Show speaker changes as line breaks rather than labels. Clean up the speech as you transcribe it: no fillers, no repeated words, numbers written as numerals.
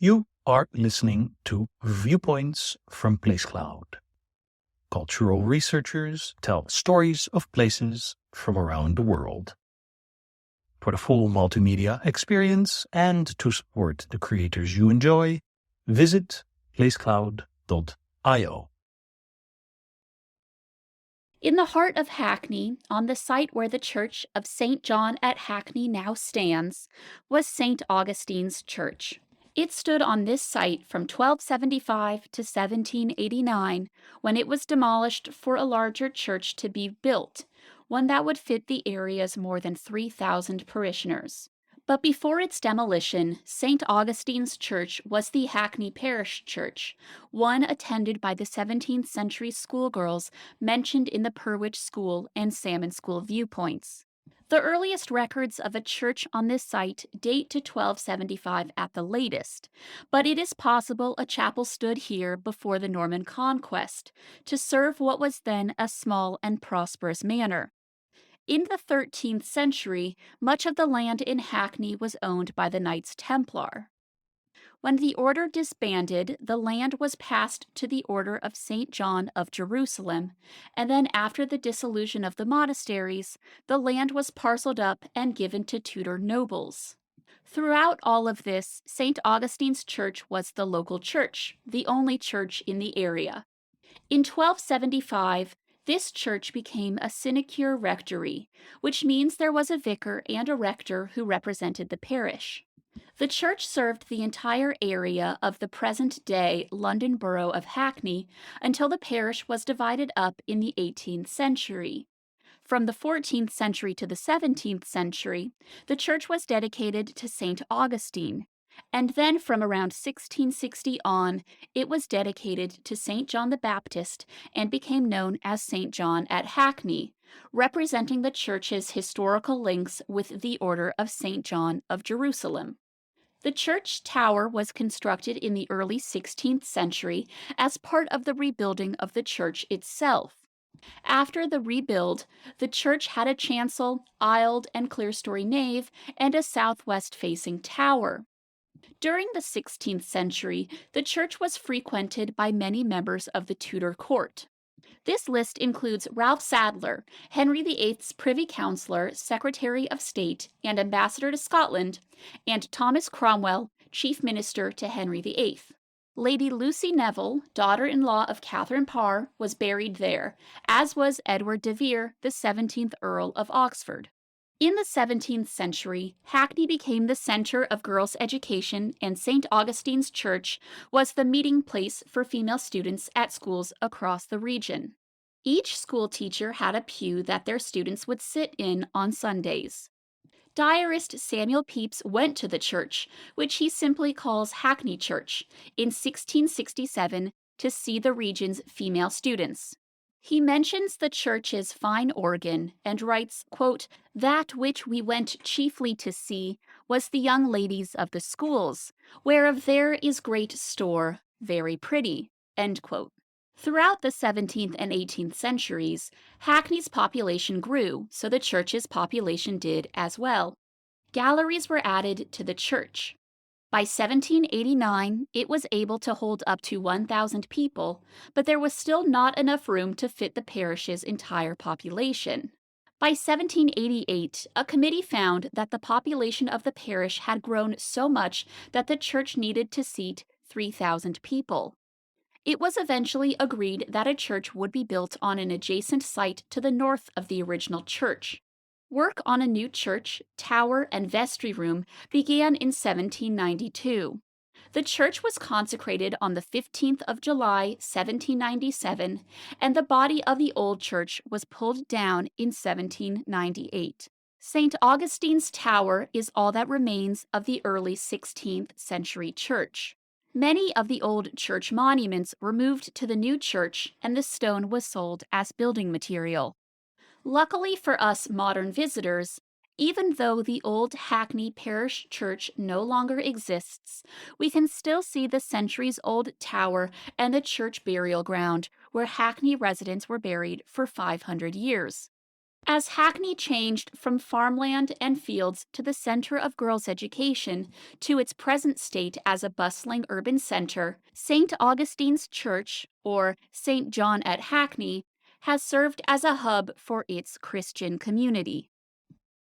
You are listening to Viewpoints from Place Cloud. Cultural researchers tell stories of places from around the world. For the full multimedia experience and to support the creators you enjoy, visit placecloud.io.
In the heart of Hackney, on the site where the church of St John-at-Hackney now stands, was St Augustine's church. It stood on this site from 1275 to 1789, when it was demolished for a larger church to be built, one that would fit the area's more than 3,000 parishioners. But before its demolition, St. Augustine's church was the Hackney parish church, one attended by the 17th century schoolgirls mentioned in the Purwich School and Salmon School viewpoints. The earliest records of a church on this site date to 1275 at the latest, but it is possible a chapel stood here before the Norman conquest to serve what was then a small and prosperous manor. In the 13th century, much of the land in Hackney was owned by the Knights Templar. When the order disbanded, the land was passed to the Order of St. John of Jerusalem, and then after the dissolution of the monasteries, the land was parceled up and given to Tudor nobles. Throughout all of this, St. Augustine's church was the local church, the only church in the area. In 1275, this church became a sinecure rectory, which means there was a vicar and a rector who represented the parish. The church served the entire area of the present-day London borough of Hackney until the parish was divided up in the 18th century. From the 14th century to the 17th century, the church was dedicated to St. Augustine, and then from around 1660 on, it was dedicated to St. John the Baptist and became known as St. John-at-Hackney, representing the church's historical links with the Order of St. John of Jerusalem. The church tower was constructed in the early 16th century as part of the rebuilding of the church itself. After the rebuild, the church had a chancel, aisled and clerestory nave, and a southwest-facing tower. During the 16th century, the church was frequented by many members of the Tudor court. This list includes Ralph Sadler, Henry VIII's Privy Councillor, Secretary of State, and Ambassador to Scotland, and Thomas Cromwell, Chief Minister to Henry VIII. Lady Lucy Neville, daughter-in-law of Catherine Parr, was buried there, as was Edward de Vere, the 17th Earl of Oxford. In the 17th century, Hackney became the center of girls' education, and St. Augustine's Church was the meeting place for female students at schools across the region. Each school teacher had a pew that their students would sit in on Sundays. Diarist Samuel Pepys went to the church, which he simply calls Hackney Church, in 1667 to see the region's female students. He mentions the church's fine organ and writes, quote, "That which we went chiefly to see was the young ladies of the schools, whereof there is great store, very pretty." End quote. Throughout the 17th and 18th centuries, Hackney's population grew, so the church's population did as well. Galleries were added to the church. By 1789, it was able to hold up to 1,000 people, but there was still not enough room to fit the parish's entire population. By 1788, a committee found that the population of the parish had grown so much that the church needed to seat 3,000 people. It was eventually agreed that a church would be built on an adjacent site to the north of the original church. Work on a new church, tower, and vestry room began in 1792. The church was consecrated on the 15th of July, 1797, and the body of the old church was pulled down in 1798. St. Augustine's Tower is all that remains of the early 16th century church. Many of the old church monuments were moved to the new church, and the stone was sold as building material. Luckily for us modern visitors, even though the old Hackney Parish Church no longer exists, we can still see the centuries-old tower and the church burial ground where Hackney residents were buried for 500 years. As Hackney changed from farmland and fields to the center of girls' education to its present state as a bustling urban center, St. Augustine's Church, or St. John-at-Hackney, has served as a hub for its Christian community.